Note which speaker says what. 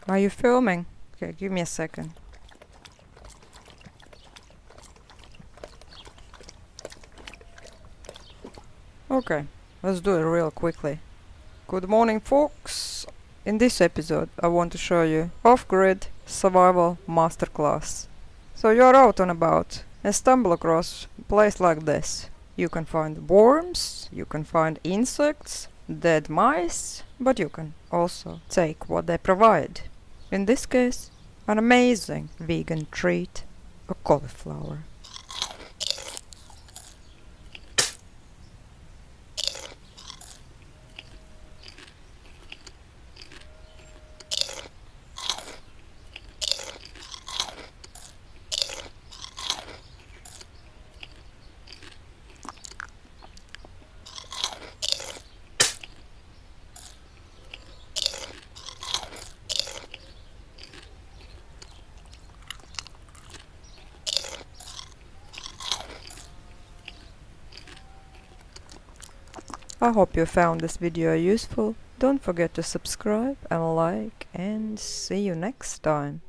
Speaker 1: Are you filming? Okay, give me a second. Okay, let's do it real quickly. Good morning, folks. In this episode, I want to show you off-grid survival masterclass. So you're out and about and stumble across a place like this. You can find worms, you can find insects, dead mice, but you can also take what they provide. In this case, an amazing vegan treat, a cauliflower. I hope you found this video useful. Don't forget to subscribe and like, and see you next time.